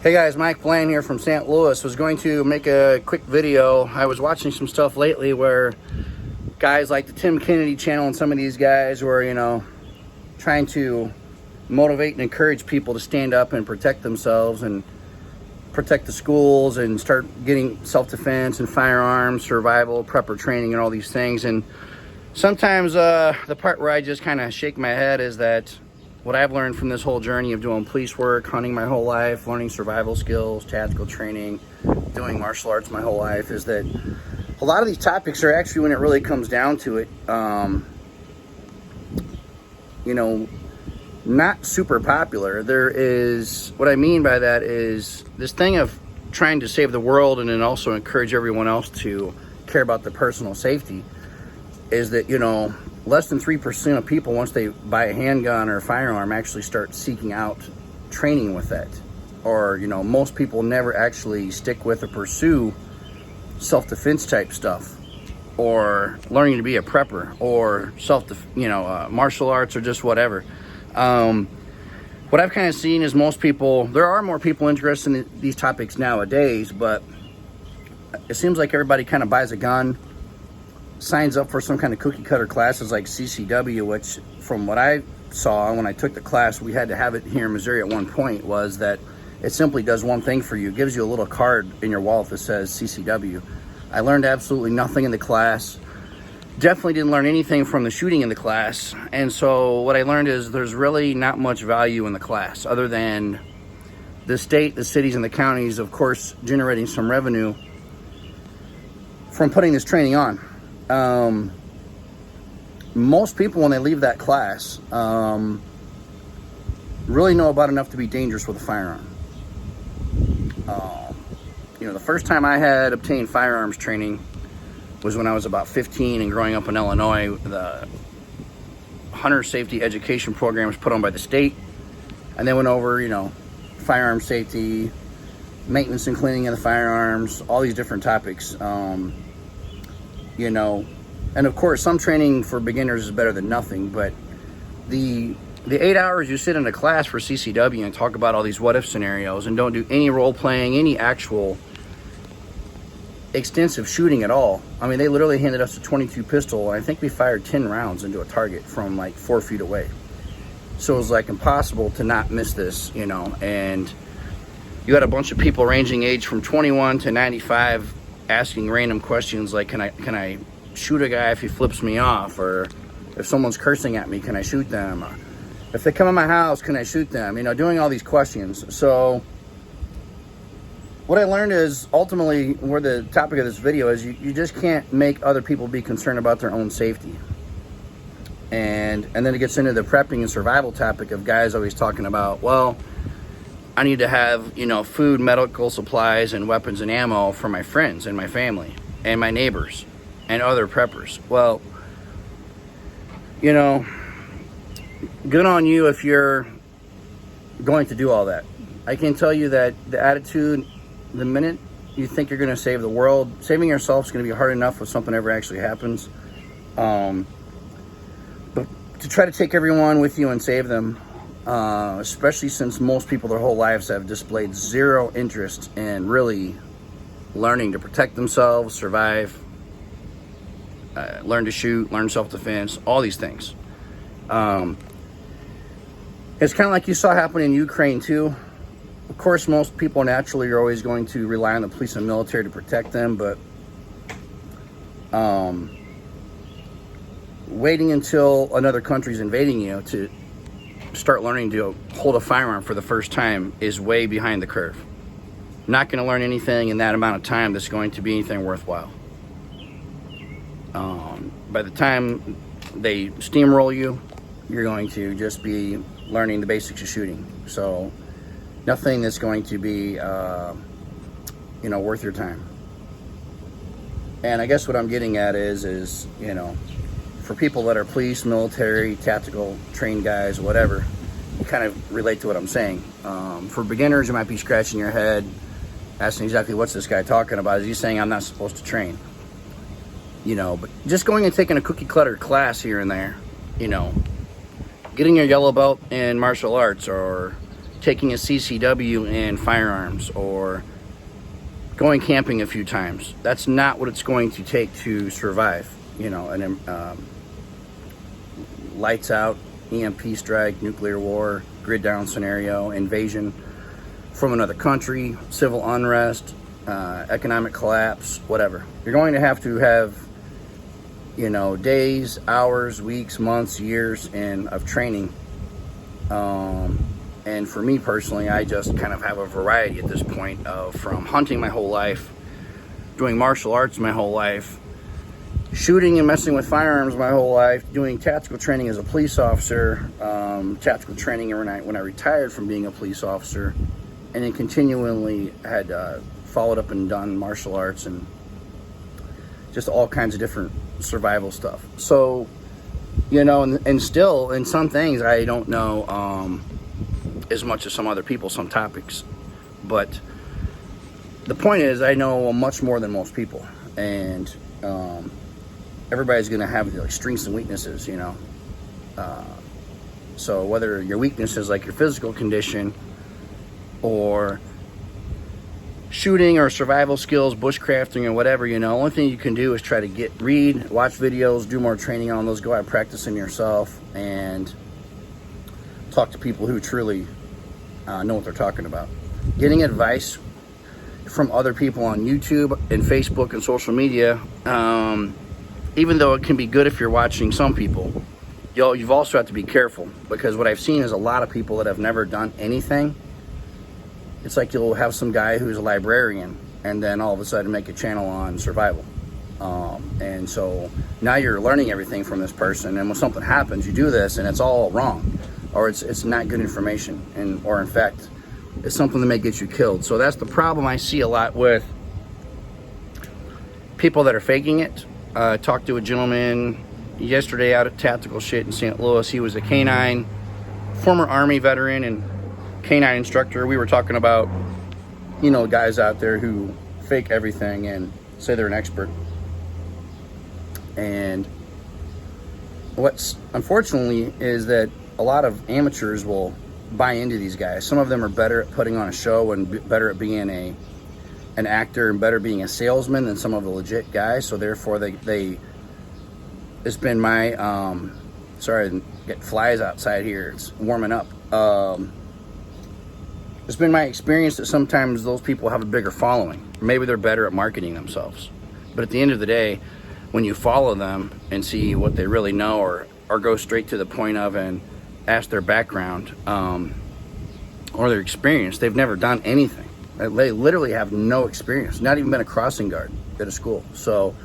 Hey guys, Mike Blaine here from St. Louis. Was going to make a quick video. I was watching some stuff lately where guys like the Tim Kennedy channel and some of these guys were, trying to motivate and encourage people to stand up and protect themselves and protect the schools and start getting self-defense and firearms, survival, prepper training and all these things. And sometimes the part where I just kind of shake my head is that what I've learned from this whole journey of doing police work, hunting my whole life, learning survival skills, tactical training, doing martial arts my whole life, is that a lot of these topics are actually, when it really comes down to it, not super popular. There is, what I mean by that is this thing of trying to save the world and then also encourage everyone else to care about their personal safety, is that, less than 3% of people, once they buy a handgun or a firearm, actually start seeking out training with that. Or, most people never actually stick with or pursue self-defense type stuff, or learning to be a prepper, or martial arts, or just whatever. What I've kind of seen is most people, there are more people interested in these topics nowadays, but it seems like everybody kind of buys a gun, signs up for some kind of cookie cutter classes like CCW, which from what I saw when I took the class, we had to have it here in Missouri at one point, was that it simply does one thing for you. It gives you a little card in your wallet that says CCW. I learned absolutely nothing in the class. Definitely didn't learn anything from the shooting in the class. And so what I learned is there's really not much value in the class other than the state, the cities, and the counties, of course, generating some revenue from putting this training on. Most people, when they leave that class, really know about enough to be dangerous with a firearm. The first time I had obtained firearms training was when I was about 15 and growing up in Illinois. The hunter safety education program was put on by the state, and they went over, firearm safety, maintenance and cleaning of the firearms, all these different topics. And of course some training for beginners is better than nothing, but the 8 hours you sit in a class for CCW and talk about all these what if scenarios and don't do any role playing, any actual extensive shooting at all. I mean, they literally handed us a .22 pistol, and I think we fired 10 rounds into a target from like 4 feet away. So it was like impossible to not miss this, and you had a bunch of people ranging age from 21 to 95 asking random questions like, can I shoot a guy if he flips me off? Or if someone's cursing at me, can I shoot them? Or if they come in my house, can I shoot them? Doing all these questions. So what I learned is, ultimately, where the topic of this video is, you just can't make other people be concerned about their own safety. And then it gets into the prepping and survival topic of guys always talking about, well, I need to have, food, medical supplies, and weapons and ammo for my friends and my family and my neighbors and other preppers. Well, good on you if you're going to do all that. I can tell you that the attitude, the minute you think you're going to save the world, saving yourself is going to be hard enough if something ever actually happens. But to try to take everyone with you and save them, especially since most people their whole lives have displayed zero interest in really learning to protect themselves, survive, learn to shoot, learn self-defense, all these things. It's kind of like you saw happen in Ukraine too. Of course, most people naturally are always going to rely on the police and military to protect them, but waiting until another country's invading you to start learning to hold a firearm for the first time is way behind the curve. Not going to learn anything in that amount of time that's going to be anything worthwhile. By the time they steamroll you, you're going to just be learning the basics of shooting. So nothing that's going to be worth your time. And I guess what I'm getting at is for people that are police, military, tactical, trained guys, whatever, you kind of relate to what I'm saying. For beginners, you might be scratching your head, asking exactly what's this guy talking about. Is he saying I'm not supposed to train? But just going and taking a cookie cutter class here and there, getting your yellow belt in martial arts, or taking a CCW in firearms or going camping a few times. That's not what it's going to take to survive. You know, an lights out, EMP strike, nuclear war, grid down scenario, invasion from another country, civil unrest, economic collapse, whatever. You're going to have, you know, days, hours, weeks, months, years of training. And for me personally, I just kind of have a variety at this point of from hunting my whole life, doing martial arts my whole life, shooting and messing with firearms my whole life, doing tactical training as a police officer, tactical training when I retired from being a police officer, and then continually had followed up and done martial arts and just all kinds of different survival stuff. So, you know, and still in some things I don't know as much as some other people, some topics, but the point is I know much more than most people, and everybody's going to have like strengths and weaknesses, you know. So whether your weakness is like your physical condition or shooting or survival skills, bushcrafting or whatever, you know, only thing you can do is try to read, watch videos, do more training on those, go out practicing yourself, and talk to people who truly know what they're talking about. Getting advice from other people on YouTube and Facebook and social media, even though it can be good if you're watching some people, you've also have to be careful, because what I've seen is a lot of people that have never done anything. It's like you'll have some guy who's a librarian and then all of a sudden make a channel on survival. And so now you're learning everything from this person, and when something happens, you do this and it's all wrong, or it's not good information, or in fact, it's something that may get you killed. So that's the problem I see a lot with people that are faking it. I talked to a gentleman yesterday out at Tactical Shit in St. Louis. He was a canine, former Army veteran and canine instructor. We were talking about, you know, guys out there who fake everything and say they're an expert. And what's unfortunately is that a lot of amateurs will buy into these guys. Some of them are better at putting on a show and better at being an actor and better being a salesman than some of the legit guys. So therefore it's been my sorry, get flies outside here, it's warming up. It's been my experience that sometimes those people have a bigger following. Maybe they're better at marketing themselves, but at the end of the day, when you follow them and see what they really know, or go straight to the point of and ask their background or their experience, they've never done anything. They literally have no experience, not even been a crossing guard at a school. So,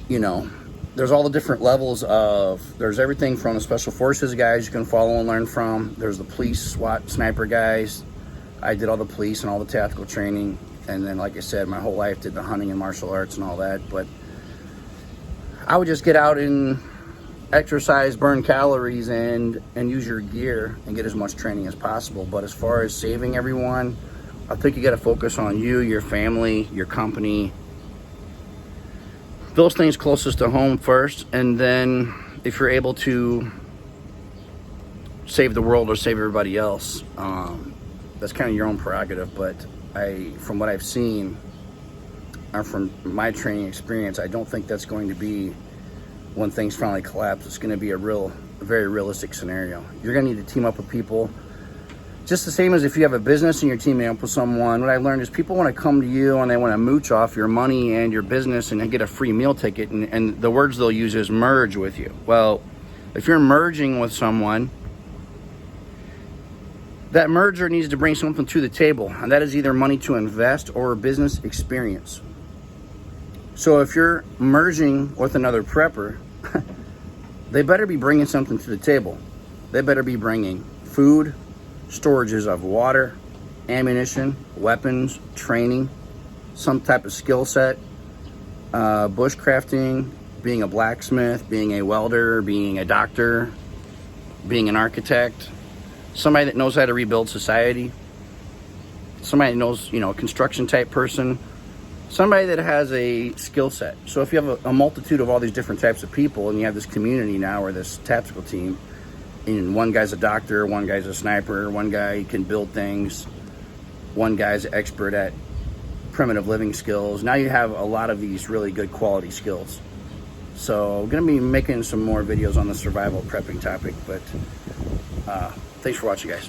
you know, there's all the different levels there's everything from the special forces guys you can follow and learn from. There's the police, SWAT, sniper guys. I did all the police and all the tactical training. And then, like I said, my whole life did the hunting and martial arts and all that. But I would just get out and exercise, burn calories, and use your gear and get as much training as possible. But as far as saving everyone, I think you got to focus on you, your family, your company, those things closest to home first. And then if you're able to save the world or save everybody else, that's kind of your own prerogative. But from what I've seen, or from my training experience, I don't think that's going to be when things finally collapse. It's going to be a very realistic scenario. You're going to need to team up with people, just the same as if you have a business and you're teaming up with someone. What I learned is people want to come to you and they want to mooch off your money and your business and get a free meal ticket, and the words they'll use is merge with you. Well, if you're merging with someone, that merger needs to bring something to the table, and that is either money to invest or business experience. So if you're merging with another prepper, they better be bringing something to the table. They better be bringing food, storages of water, ammunition, weapons, training, some type of skill set, bushcrafting, being a blacksmith, being a welder, being a doctor, being an architect, somebody that knows how to rebuild society, somebody that knows, a construction type person, somebody that has a skill set. So if you have a multitude of all these different types of people and you have this community now, or this tactical team, And one guy's a doctor, one guy's a sniper, one guy can build things, one guy's an expert at primitive living skills. Now you have a lot of these really good quality skills. So I'm going to be making some more videos on the survival prepping topic, but thanks for watching, guys.